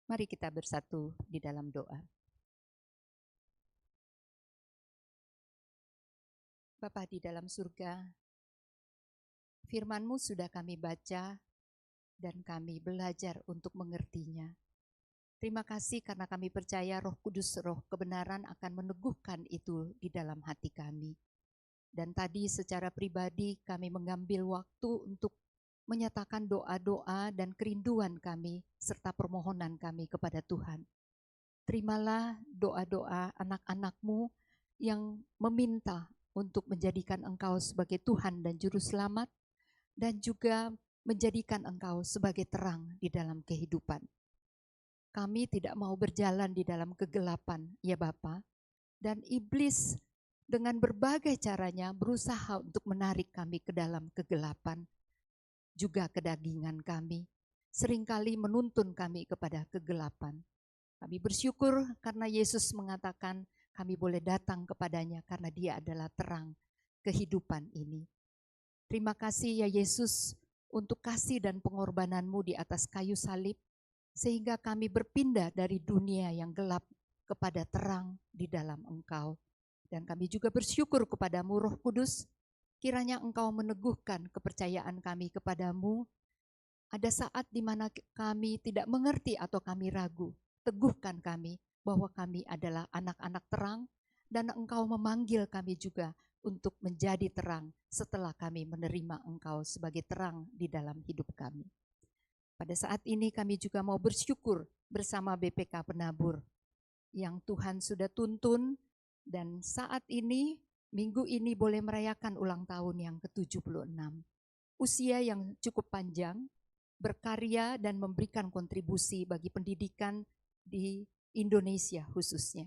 Mari kita bersatu di dalam doa. Bapa di dalam surga, firman-Mu sudah kami baca dan kami belajar untuk mengertinya. Terima kasih karena kami percaya Roh Kudus, Roh kebenaran akan meneguhkan itu di dalam hati kami. Dan tadi secara pribadi kami mengambil waktu untuk menyatakan doa-doa dan kerinduan kami serta permohonan kami kepada Tuhan. Terimalah doa-doa anak-anak-Mu yang meminta untuk menjadikan Engkau sebagai Tuhan dan Juru Selamat dan juga menjadikan Engkau sebagai terang di dalam kehidupan. Kami tidak mau berjalan di dalam kegelapan, ya Bapa, dan iblis dengan berbagai caranya berusaha untuk menarik kami ke dalam kegelapan, juga kedagingan kami, seringkali menuntun kami kepada kegelapan. Kami bersyukur karena Yesus mengatakan kami boleh datang kepadanya karena Dia adalah terang kehidupan ini. Terima kasih ya Yesus untuk kasih dan pengorbanan-Mu di atas kayu salib, sehingga kami berpindah dari dunia yang gelap kepada terang di dalam Engkau. Dan kami juga bersyukur kepada-Mu Roh Kudus, kiranya Engkau meneguhkan kepercayaan kami kepada-Mu. Ada saat di mana kami tidak mengerti atau kami ragu, teguhkan kami bahwa kami adalah anak-anak terang dan Engkau memanggil kami juga untuk menjadi terang setelah kami menerima Engkau sebagai terang di dalam hidup kami. Pada saat ini kami juga mau bersyukur bersama BPK Penabur yang Tuhan sudah tuntun dan saat ini, minggu ini boleh merayakan ulang tahun yang ke-76. Usia yang cukup panjang, berkarya dan memberikan kontribusi bagi pendidikan di Indonesia khususnya.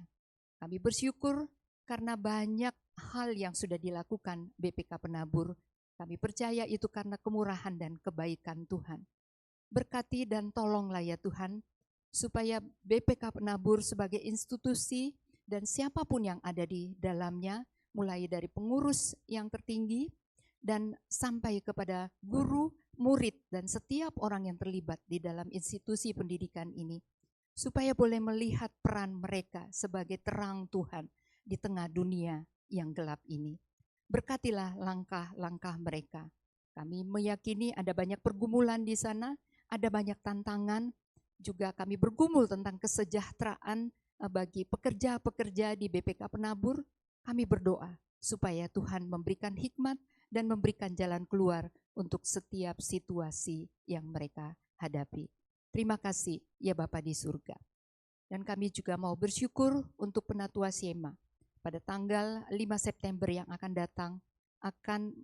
Kami bersyukur karena banyak hal yang sudah dilakukan BPK Penabur. Kami percaya itu karena kemurahan dan kebaikan Tuhan. Berkati dan tolonglah ya Tuhan, supaya BPK Penabur sebagai institusi dan siapapun yang ada di dalamnya, mulai dari pengurus yang tertinggi dan sampai kepada guru, murid, dan setiap orang yang terlibat di dalam institusi pendidikan ini, supaya boleh melihat peran mereka sebagai terang Tuhan di tengah dunia yang gelap ini. Berkatilah langkah-langkah mereka. Kami meyakini ada banyak pergumulan di sana, ada banyak tantangan, juga kami bergumul tentang kesejahteraan bagi pekerja-pekerja di BPK Penabur. Kami berdoa supaya Tuhan memberikan hikmat dan memberikan jalan keluar untuk setiap situasi yang mereka hadapi. Terima kasih ya Bapa di surga. Dan kami juga mau bersyukur untuk Penatua Siema. Pada tanggal 5 September yang akan datang, akan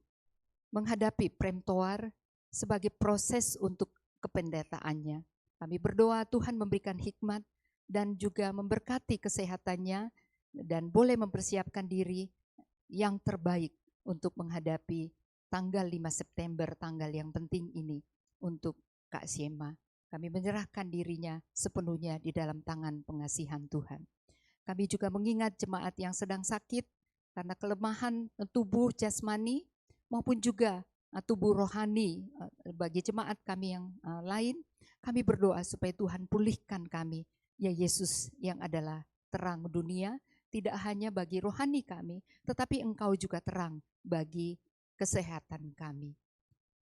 menghadapi Premtoar sebagai proses untuk kependetaannya. Kami berdoa Tuhan memberikan hikmat dan juga memberkati kesehatannya dan boleh mempersiapkan diri yang terbaik untuk menghadapi tanggal 5 September, tanggal yang penting ini untuk Kak Siema. Kami menyerahkan dirinya sepenuhnya di dalam tangan pengasihan Tuhan. Kami juga mengingat jemaat yang sedang sakit karena kelemahan tubuh jasmani maupun juga tubuh rohani. Bagi jemaat kami yang lain, kami berdoa supaya Tuhan pulihkan kami ya Yesus yang adalah terang dunia, tidak hanya bagi rohani kami, tetapi Engkau juga terang bagi kesehatan kami.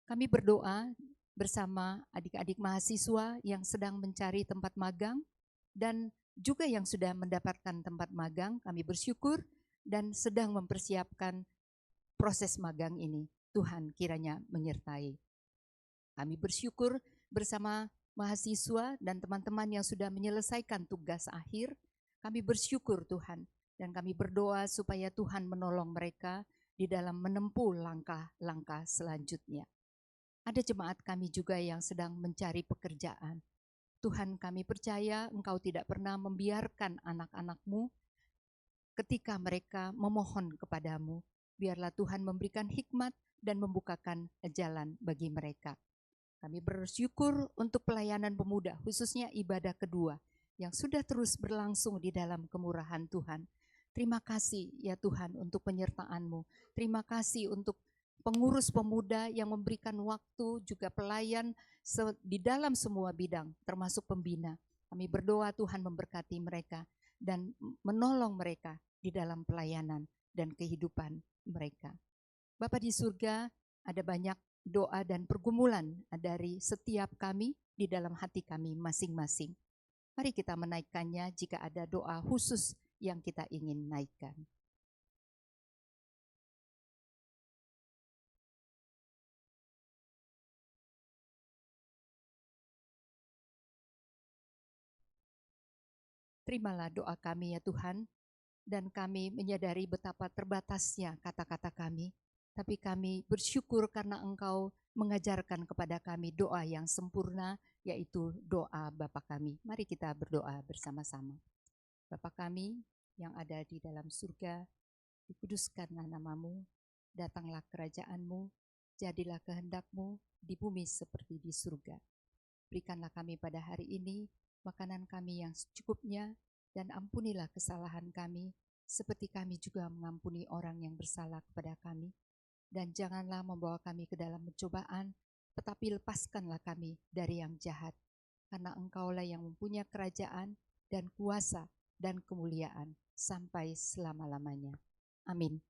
Kami berdoa bersama adik-adik mahasiswa yang sedang mencari tempat magang dan juga yang sudah mendapatkan tempat magang. Kami bersyukur dan sedang mempersiapkan proses magang ini. Tuhan kiranya menyertai. Kami bersyukur bersama mahasiswa dan teman-teman yang sudah menyelesaikan tugas akhir. Kami bersyukur Tuhan dan kami berdoa supaya Tuhan menolong mereka di dalam menempuh langkah-langkah selanjutnya. Ada jemaat kami juga yang sedang mencari pekerjaan. Tuhan, kami percaya Engkau tidak pernah membiarkan anak-anak-Mu ketika mereka memohon kepadamu. Biarlah Tuhan memberikan hikmat dan membukakan jalan bagi mereka. Kami bersyukur untuk pelayanan pemuda, khususnya ibadah kedua yang sudah terus berlangsung di dalam kemurahan Tuhan. Terima kasih ya Tuhan untuk penyertaan-Mu. Terima kasih untuk pengurus pemuda yang memberikan waktu, juga pelayan di dalam semua bidang, termasuk pembina. Kami berdoa Tuhan memberkati mereka dan menolong mereka di dalam pelayanan dan kehidupan mereka. Bapa di surga, ada banyak doa dan pergumulan dari setiap kami di dalam hati kami masing-masing. Mari kita menaikkannya jika ada doa khusus yang kita ingin naikkan. Terimalah doa kami ya Tuhan, dan kami menyadari betapa terbatasnya kata-kata kami, tapi kami bersyukur karena Engkau mengajarkan kepada kami doa yang sempurna, yaitu doa Bapa kami. Mari kita berdoa bersama-sama. Bapa kami yang ada di dalam surga, dikuduskanlah nama-Mu, datanglah kerajaan-Mu, jadilah kehendak-Mu di bumi seperti di surga. Berikanlah kami pada hari ini makanan kami yang secukupnya, dan ampunilah kesalahan kami, seperti kami juga mengampuni orang yang bersalah kepada kami. Dan janganlah membawa kami ke dalam pencobaan, tetapi lepaskanlah kami dari yang jahat. Karena Engkaulah yang mempunyai kerajaan dan kuasa dan kemuliaan sampai selama-lamanya. Amin.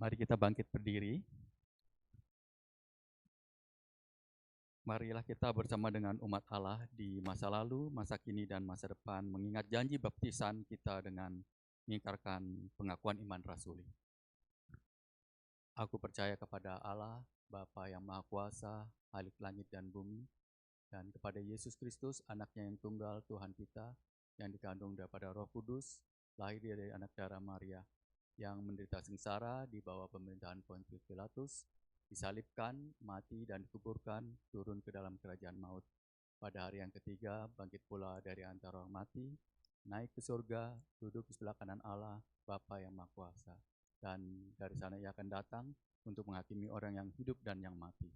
Mari kita bangkit berdiri. Marilah kita bersama dengan umat Allah di masa lalu, masa kini, dan masa depan mengingat janji baptisan kita dengan mengingkarkan pengakuan iman rasuli. Aku percaya kepada Allah, Bapa yang Maha Kuasa, Khalik langit dan bumi, dan kepada Yesus Kristus, anaknya yang tunggal, Tuhan kita, yang dikandung daripada Roh Kudus, lahir dari anak darah Maria, yang menderita sengsara di bawah pemerintahan Pontius Pilatus, disalibkan, mati, dan dikuburkan, turun ke dalam kerajaan maut. Pada hari yang ketiga, bangkit pula dari antara orang mati, naik ke surga, duduk di sebelah kanan Allah, Bapa yang Maha Kuasa. Dan dari sana Ia akan datang untuk menghakimi orang yang hidup dan yang mati.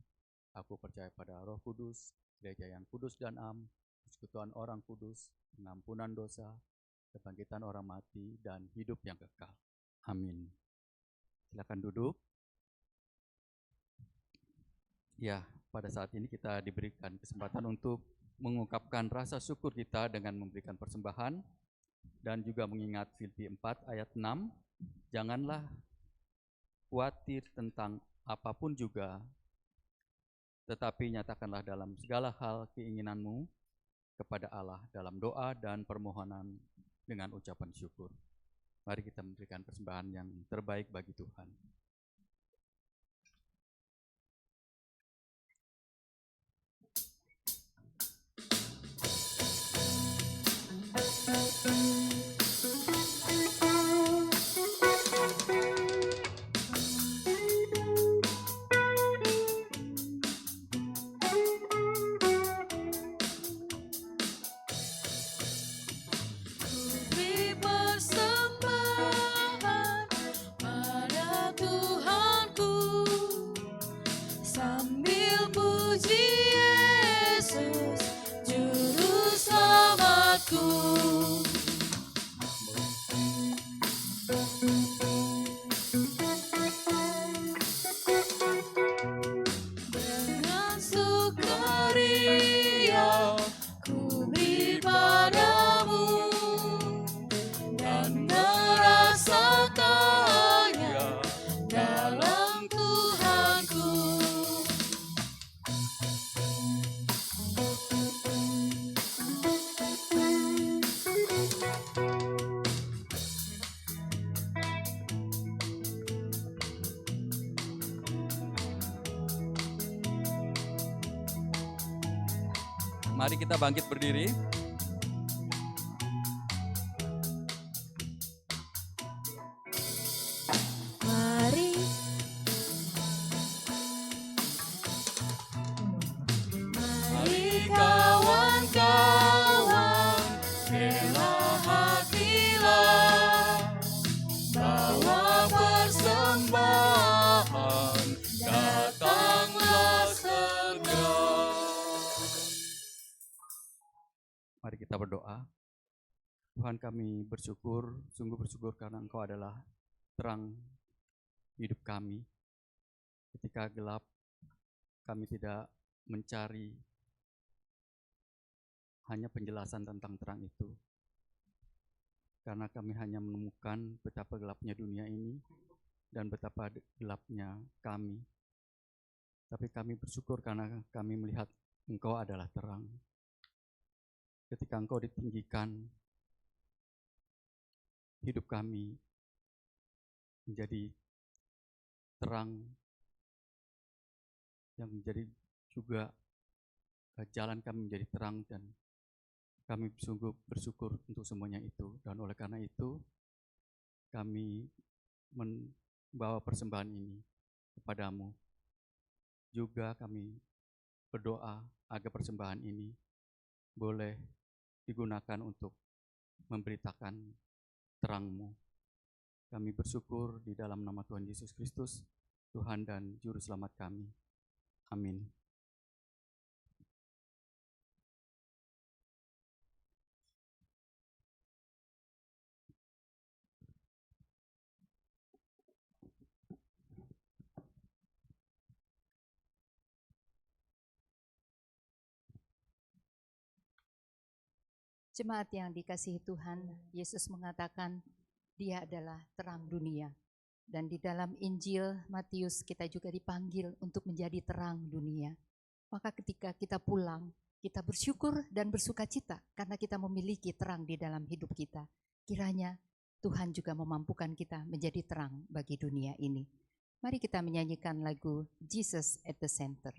Aku percaya pada Roh Kudus, gereja yang kudus dan am, persekutuan orang kudus, pengampunan dosa, kebangkitan orang mati, dan hidup yang kekal. Amin. Silakan duduk. Ya, pada saat ini kita diberikan kesempatan untuk mengungkapkan rasa syukur kita dengan memberikan persembahan dan juga mengingat Filipi 4 ayat 6. Janganlah khawatir tentang apapun juga, tetapi nyatakanlah dalam segala hal keinginanmu kepada Allah dalam doa dan permohonan dengan ucapan syukur. Mari kita memberikan persembahan yang terbaik bagi Tuhan. Beri persembahan pada Tuhanku, sambil puji Yesus, Juru Selamatku. Mari kita bangkit berdiri. Mari kawan-kawan, rela hatilah, bawa persembahan, datanglah segera. Mari kita berdoa. Tuhan, kami bersyukur, sungguh bersyukur karena Engkau adalah terang hidup kami. Ketika gelap, kami tidak mencari hanya penjelasan tentang terang itu. Karena kami hanya menemukan betapa gelapnya dunia ini dan betapa gelapnya kami. Tapi kami bersyukur karena kami melihat Engkau adalah terang. Ketika Engkau ditinggikan, hidup kami menjadi terang yang menjadi juga jalan kami menjadi terang, dan kami sungguh bersyukur untuk semuanya itu. Dan oleh karena itu kami membawa persembahan ini kepadamu. Juga kami berdoa agar persembahan ini boleh digunakan untuk memberitakan terang-Mu. Kami bersyukur di dalam nama Tuhan Yesus Kristus, Tuhan dan Juru Selamat kami. Amin. Jemaat yang dikasihi Tuhan, Yesus mengatakan Dia adalah terang dunia. Dan di dalam Injil Matius kita juga dipanggil untuk menjadi terang dunia. Maka ketika kita pulang, kita bersyukur dan bersukacita karena kita memiliki terang di dalam hidup kita. Kiranya Tuhan juga memampukan kita menjadi terang bagi dunia ini. Mari kita menyanyikan lagu Jesus at the Center.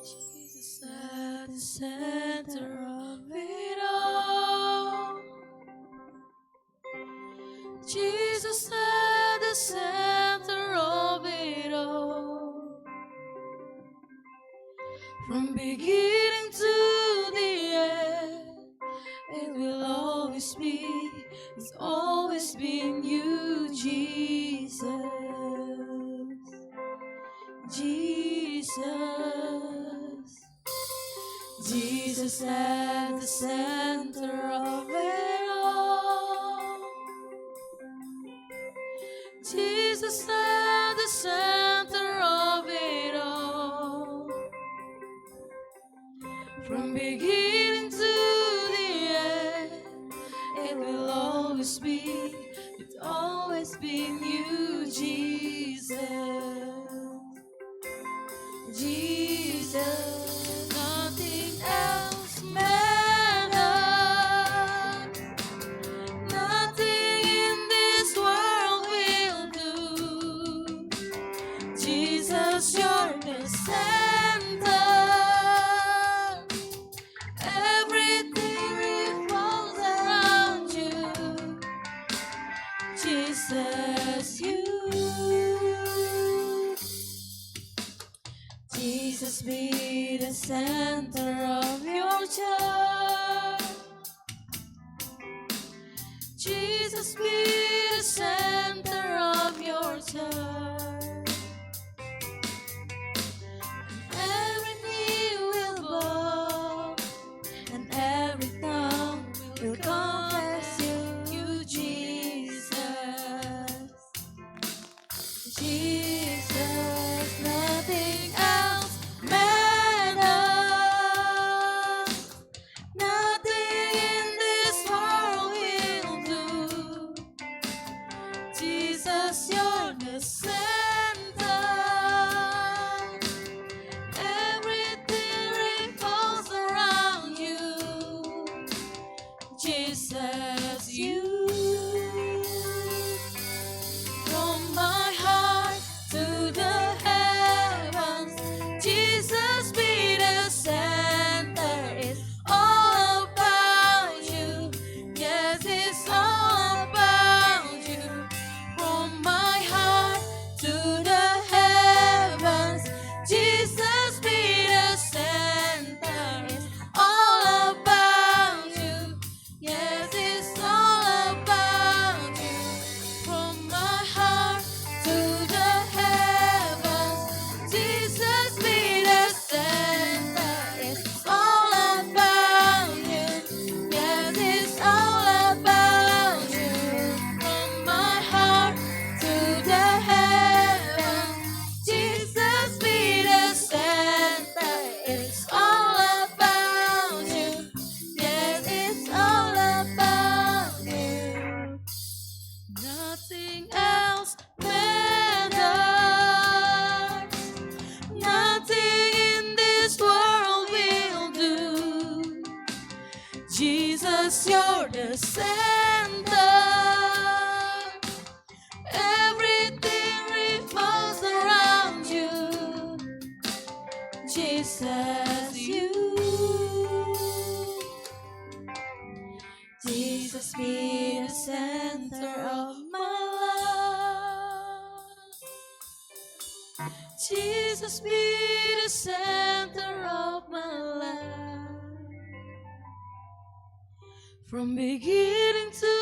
Jesus at the center of it all. Jesus at the center of it all. From beginning to the end, it will always be, it's always been you, Jesus. Jesus at the center of it all. Jesus at the center of it all. From beginning to the end, it will always be, it's always been you, Jesus. Jesus, nothing else matters. Nothing in this world will do. Jesus, you're the center. Everything revolves around you. Jesus, you. Jesus, be the center of your church. Jesus, be the center of your church. Every knee will bow, and every tongue will confess you, Jesus. Jesus, nothing else matters. Nothing in this world will do. Jesus, you're the center. Everything revolves around you. Jesus, you. you're the center. Everything revolves around you. Jesus, you. Jesus be the center of my life. Jesus be the center of my life. From beginning to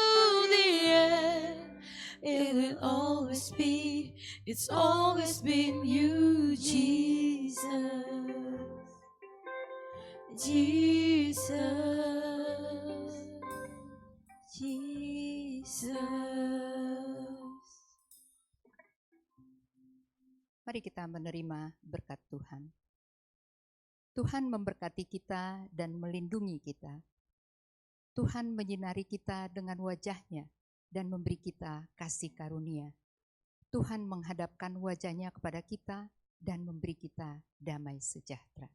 the end, it will always be, it's always been you, Jesus. Jesus. Jesus. Mari kita menerima berkat Tuhan. Tuhan memberkati kita dan melindungi kita. Tuhan menyinari kita dengan wajah-Nya dan memberi kita kasih karunia. Tuhan menghadapkan wajah-Nya kepada kita dan memberi kita damai sejahtera.